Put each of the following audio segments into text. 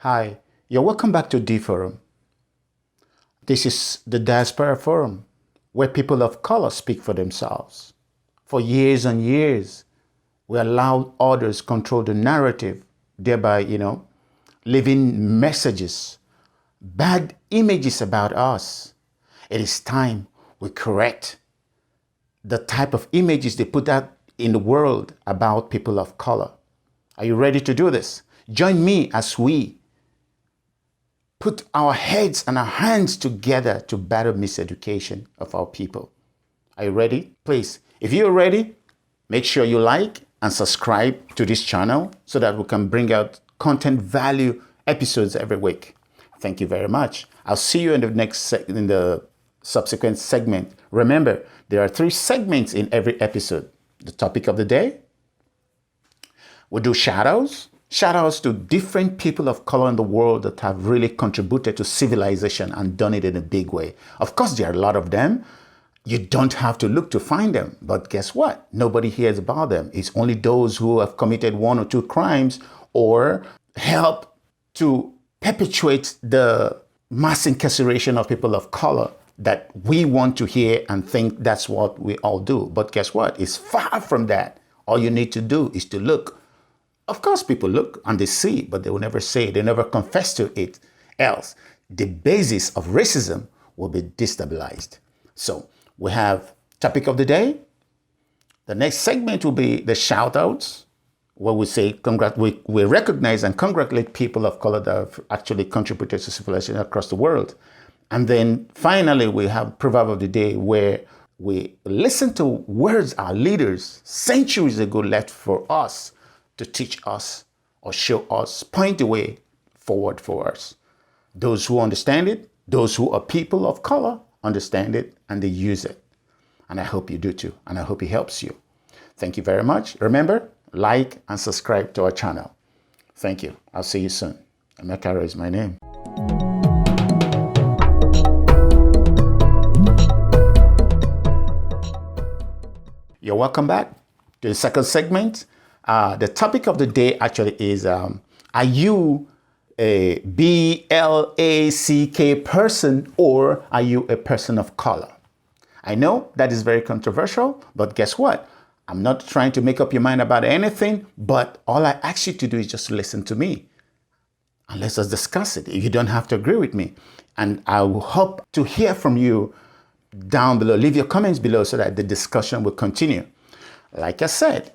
Hi, you're welcome back to D Forum. This is the Diaspora Forum, where people of color speak for themselves. For years and years, we allowed others control the narrative, thereby, leaving messages, bad images about us. It is time we correct the type of images they put out in the world about people of color. Are you ready to do this? Join me as we put our heads and our hands together to battle miseducation of our people. Are you ready? Please, if you're ready, make sure you like and subscribe to this channel so that we can bring out content value episodes every week. Thank you very much. I'll see you in the subsequent segment. Remember, there are 3 segments in every episode. The topic of the day. We'll do shout-outs. Shout-outs to different people of color in the world that have really contributed to civilization and done it in a big way. Of course, there are a lot of them. You don't have to look to find them. But guess what? Nobody hears about them. It's only those who have committed 1 or 2 crimes or help to perpetuate the mass incarceration of people of color that we want to hear and think that's what we all do. But guess what? It's far from that. All you need to do is to look. Of course, people look and they see, but they will never say, they never confess to it. Else, the basis of racism will be destabilized. So we have topic of the day. The next segment will be the shout outs, where we say, we recognize and congratulate people of color that have actually contributed to civilization across the world. And then finally, we have proverb of the day, where we listen to words our leaders centuries ago left for us to teach us or show us, point the way forward for us. Those who understand it, those who are people of color, understand it and they use it. And I hope you do too. And I hope it helps you. Thank you very much. Remember, like and subscribe to our channel. Thank you. I'll see you soon. Emeka is my name. You're welcome back to the second segment. The topic of the day actually is, are you a BLACK person or are you a person of color? I know that is very controversial, but guess what? I'm not trying to make up your mind about anything, but all I ask you to do is just listen to me. And let's just discuss it. You don't have to agree with me. And I will hope to hear from you down below. Leave your comments below so that the discussion will continue. Like I said,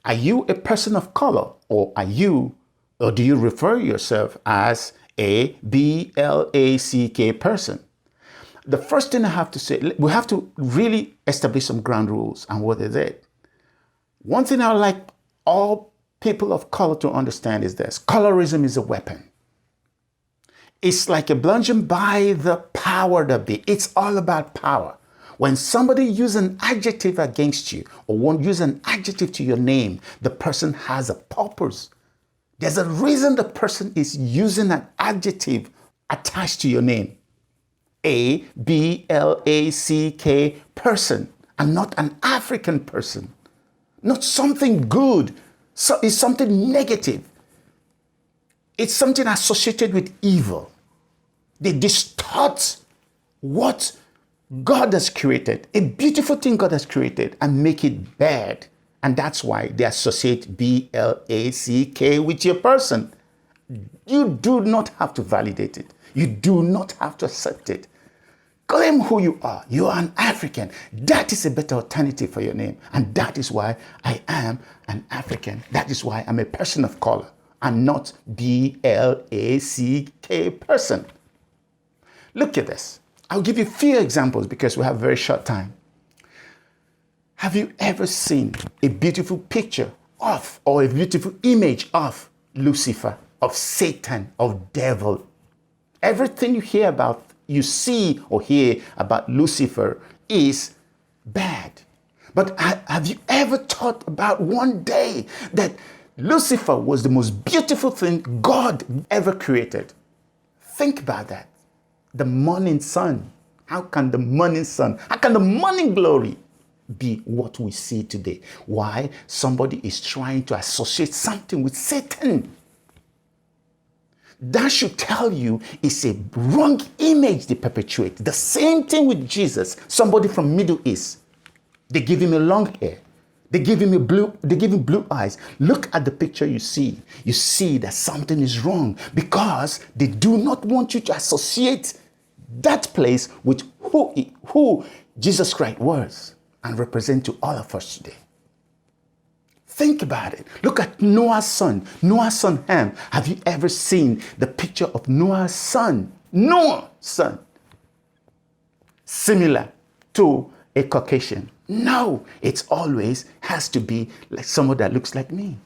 are you a person of color or do you refer yourself as a BLACK person? The first thing I have to say, we have to really establish some ground rules. And what is it? One thing I would like all people of color to understand is this. Colorism is a weapon. It's like a bludgeon by the power that be. It's all about power. When somebody uses an adjective against you or won't use an adjective to your name, the person has a purpose. There's a reason the person is using an adjective attached to your name. A BLACK person and not an African person. Not something good. So it's something negative. It's something associated with evil. They distort what God has created, a beautiful thing God has created, and make it bad. And that's why they associate BLACK with your person. You do not have to validate it. You do not have to accept it. Claim who you are. You are an African. That is a better alternative for your name. And that is why I am an African. That is why I'm a person of color. I'm not BLACK person. Look at this. I'll give you a few examples because we have a very short time. Have you ever seen a beautiful picture of or a beautiful image of Lucifer, of Satan, of devil? Everything you see or hear about Lucifer is bad. But have you ever thought about one day that Lucifer was the most beautiful thing God ever created? Think about that. The morning sun. How can the morning glory be what we see today? Why? Somebody is trying to associate something with Satan. That should tell you it's a wrong image they perpetuate. The same thing with Jesus, somebody from Middle East. They give him a long hair. They give him blue eyes. Look at the picture you see. You see that something is wrong because they do not want you to associate that place with who Jesus Christ was and represent to all of us today. Think about it. Look at Noah's son Ham. Have you ever seen the picture of Noah's son? Noah's son. Similar to a Caucasian. No, it always has to be like someone that looks like me,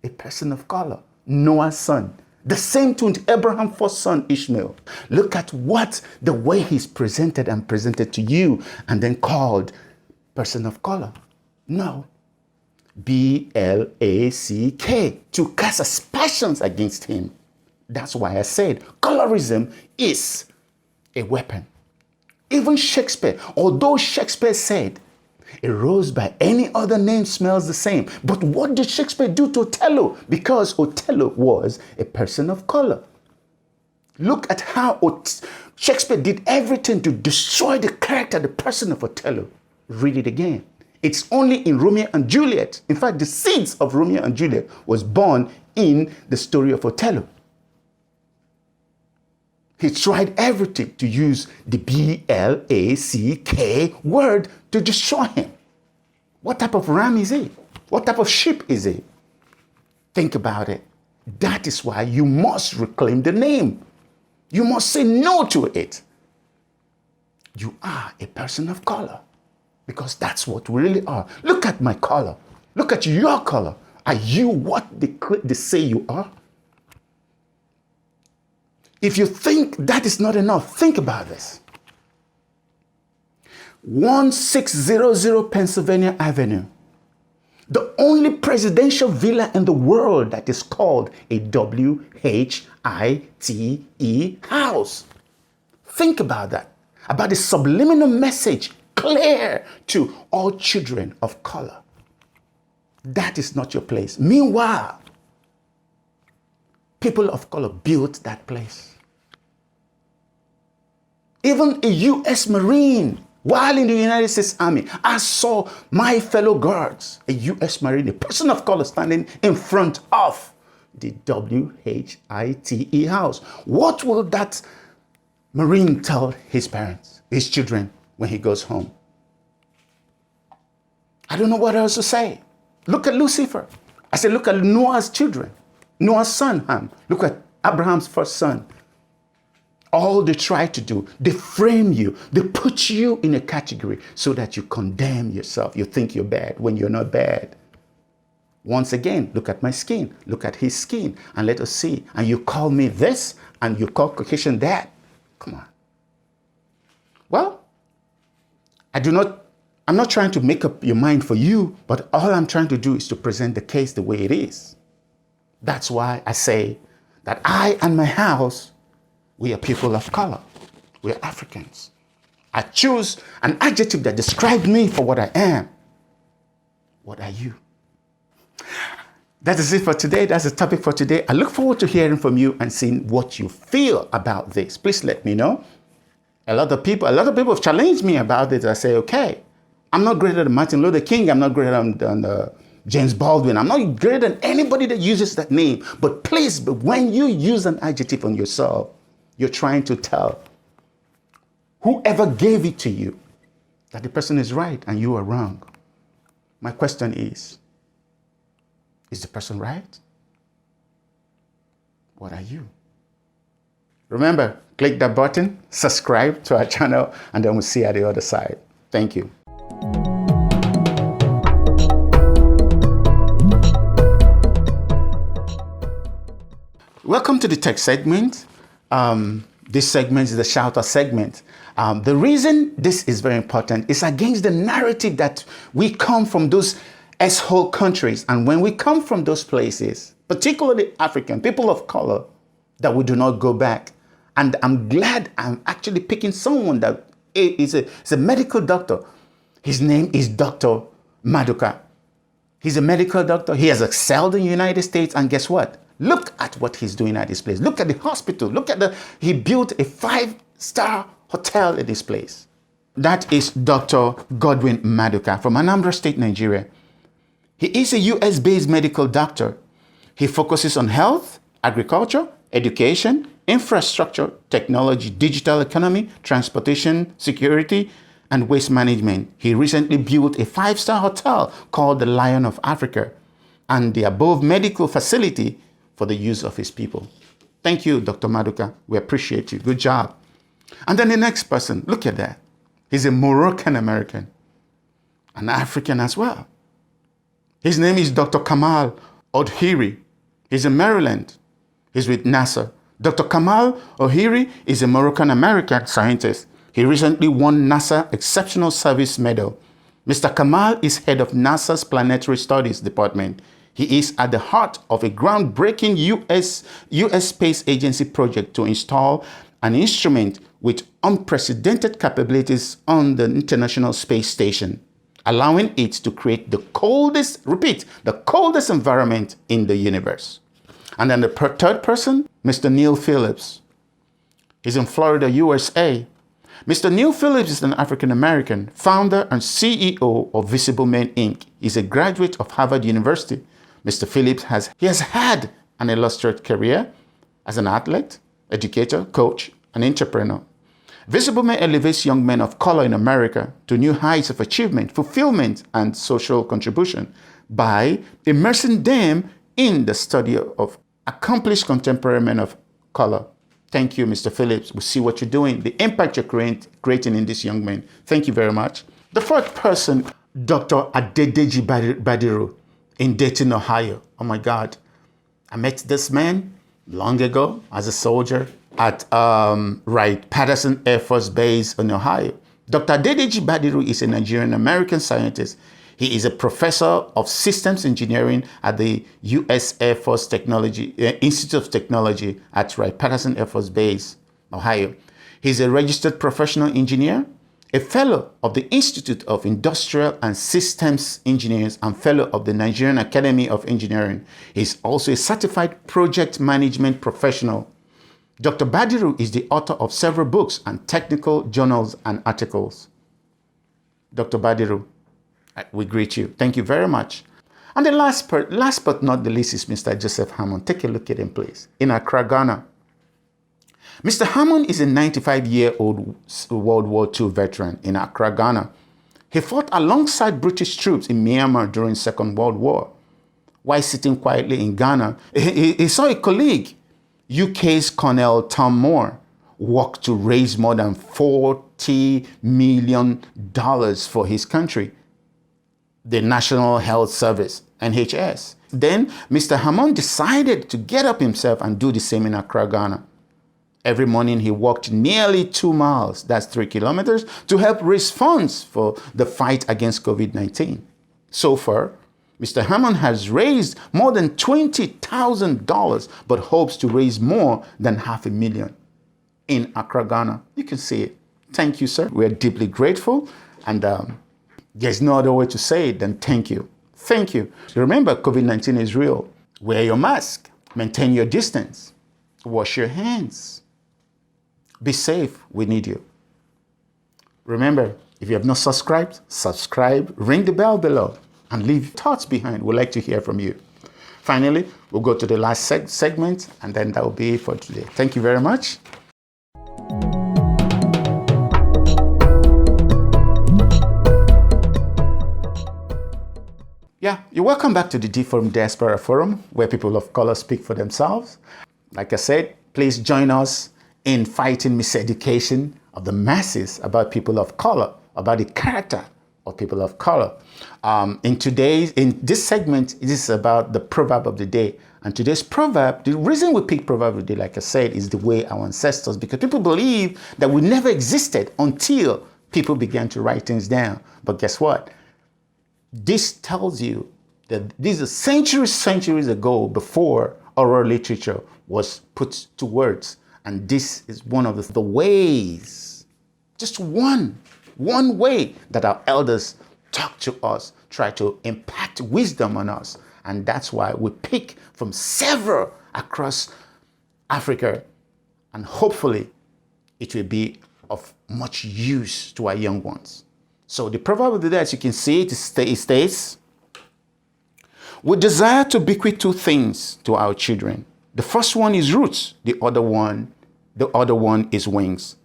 a person of color. Noah's son. The same to Abraham's first son, Ishmael. Look at the way he's presented to you and then called person of color. No. B-L-A-C-K, to cast aspersions against him. That's why I said colorism is a weapon. Even Shakespeare, although Shakespeare said a rose by any other name smells the same. But what did Shakespeare do to Othello? Because Othello was a person of color. Look at how Shakespeare did everything to destroy the character, the person of Othello. Read it again. It's only in Romeo and Juliet. In fact, the seeds of Romeo and Juliet was born in the story of Othello. He tried everything to use the B-L-A-C-K word to destroy him. What type of ram is he? What type of sheep is he? Think about it. That is why you must reclaim the name. You must say no to it. You are a person of color. Because that's what we really are. Look at my color. Look at your color. Are you what they say you are? If you think that is not enough, think about this. 1600 Pennsylvania Avenue. The only presidential villa in the world that is called a W-H-I-T-E house. Think about that. About the subliminal message clear to all children of color. That is not your place. Meanwhile, people of color built that place. Even a U.S. Marine, while in the United States Army, I saw my fellow guards, a U.S. Marine, a person of color standing in front of the W-H-I-T-E house. What will that Marine tell his parents, his children, when he goes home? I don't know what else to say. Look at Lucifer. I said, look at Noah's children. Noah's son, Ham. Look at Abraham's first son. All they try to do, they frame you. They put you in a category so that you condemn yourself. You think you're bad when you're not bad. Once again, look at my skin. Look at his skin. And let us see. And you call me this and you call Caucasian that. Come on. Well, I'm not trying to make up your mind for you, but all I'm trying to do is to present the case the way it is. That's why I say that I and my house, we are people of color. We are Africans. I choose an adjective that describes me for what I am. What are you? That is it for today. That's the topic for today. I look forward to hearing from you and seeing what you feel about this. Please let me know. A lot of people have challenged me about this. I say, okay, I'm not greater than Martin Luther King. I'm not greater than James Baldwin. I'm not greater than anybody that uses that name. But please, when you use an adjective on yourself, you're trying to tell whoever gave it to you that the person is right and you are wrong. My question is the person right? What are you? Remember, click that button, subscribe to our channel, and then we'll see you at the other side. Thank you. Welcome to the tech segment. This segment is the shouter segment. The reason this is very important is against the narrative that we come from those S-hole countries. And when we come from those places, particularly African, people of color, that we do not go back. And I'm glad I'm actually picking someone that is a medical doctor. His name is Dr. Maduka. He's a medical doctor. He has excelled in the United States. And guess what? Look at what he's doing at this place. Look at the hospital. He built a 5-star hotel at this place. That is Dr. Godwin Maduka from Anambra State, Nigeria. He is a US-based medical doctor. He focuses on health, agriculture, education, infrastructure, technology, digital economy, transportation, security, and waste management. He recently built a 5-star hotel called the Lion of Africa and the above medical facility for the use of his people. Thank you, Dr. Maduka. We appreciate you. Good job. And then the next person, look at that. He's a Moroccan American, an African as well. His name is Dr. Kamal Odhiri. He's in Maryland. He's with NASA. Dr. Kamal Odhiri is a Moroccan American scientist. He recently won NASA Exceptional Service Medal. Mr. Kamal is head of NASA's Planetary Studies Department. He is at the heart of a groundbreaking US Space Agency project to install an instrument with unprecedented capabilities on the International Space Station, allowing it to create the coldest environment in the universe. And then the third person, Mr. Neil Phillips. He's in Florida, USA. Mr. Neil Phillips is an African-American, founder and CEO of Visible Men, Inc. He's a graduate of Harvard University. Mr. Phillips has had an illustrious career as an athlete, educator, coach, and entrepreneur. Visible Men elevates young men of color in America to new heights of achievement, fulfillment, and social contribution by immersing them in the study of accomplished contemporary men of color. Thank you, Mr. Phillips. We see what you're doing, the impact you're creating in these young men. Thank you very much. The fourth person, Dr. Adedeji Badiru in Dayton, Ohio. Oh my God. I met this man long ago as a soldier at Wright-Patterson Air Force Base in Ohio. Dr. Adedeji Badiru is a Nigerian-American scientist. He is a professor of systems engineering at the U.S. Air Force Institute of Technology at Wright-Patterson Air Force Base, Ohio. He's a registered professional engineer, a fellow of the Institute of Industrial and Systems Engineers, and fellow of the Nigerian Academy of Engineering. He's also a certified project management professional. Dr. Badiru is the author of several books and technical journals and articles. Dr. Badiru, we greet you. Thank you very much. And the last but not the least is Mr. Joseph Hammond. Take a look at him, please. In Accra, Ghana. Mr. Hammond is a 95-year-old World War II veteran in Accra, Ghana. He fought alongside British troops in Myanmar during the Second World War. While sitting quietly in Ghana, he saw a colleague, UK's Colonel Tom Moore, work to raise more than $40 million for his country, the National Health Service, NHS. Then Mr. Hammond decided to get up himself and do the same in Accra, Ghana. Every morning he walked nearly 2 miles, that's 3 kilometers, to help raise funds for the fight against COVID-19. So far, Mr. Hammond has raised more than $20,000, but hopes to raise more than $500,000 in Accra, Ghana. You can see it. Thank you, sir. We're deeply grateful, and there's no other way to say it than thank you. Thank you. Remember, COVID-19 is real. Wear your mask. Maintain your distance. Wash your hands. Be safe. We need you. Remember, if you have not subscribed, subscribe, ring the bell below, and leave thoughts behind. We'd like to hear from you. Finally, we'll go to the last segment, and then that will be it for today. Thank you very much. Yeah, you're welcome back to the D-Forum Diaspora Forum, where people of color speak for themselves. Like I said, please join us in fighting miseducation of the masses about people of color, about the character of people of color. In this segment, it is about the proverb of the day. And today's proverb, the reason we pick proverb of the day, like I said, is the way our ancestors, because people believe that we never existed until people began to write things down. But guess what? This tells you that these are centuries ago, before oral literature was put to words. And this is one of the ways, just one way that our elders talk to us, try to impact wisdom on us. And that's why we pick from several across Africa, and hopefully it will be of much use to our young ones. So the proverb of the day, as you can see, it states, we desire to bequeath two things to our children. The first one is roots, the other one is wings.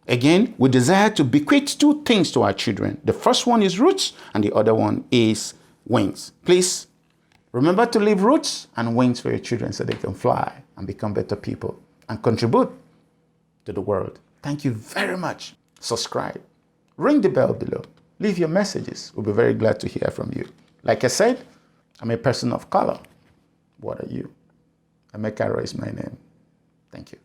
Again, we desire to bequeath two things to our children. The first one is roots and the other one is wings. Please remember to leave roots and wings for your children so they can fly and become better people and contribute to the world. Thank you very much. Subscribe. Ring the bell below. Leave your messages. We'll be very glad to hear from you. Like I said, I'm a person of color. What are you? Emeka is my name. Thank you.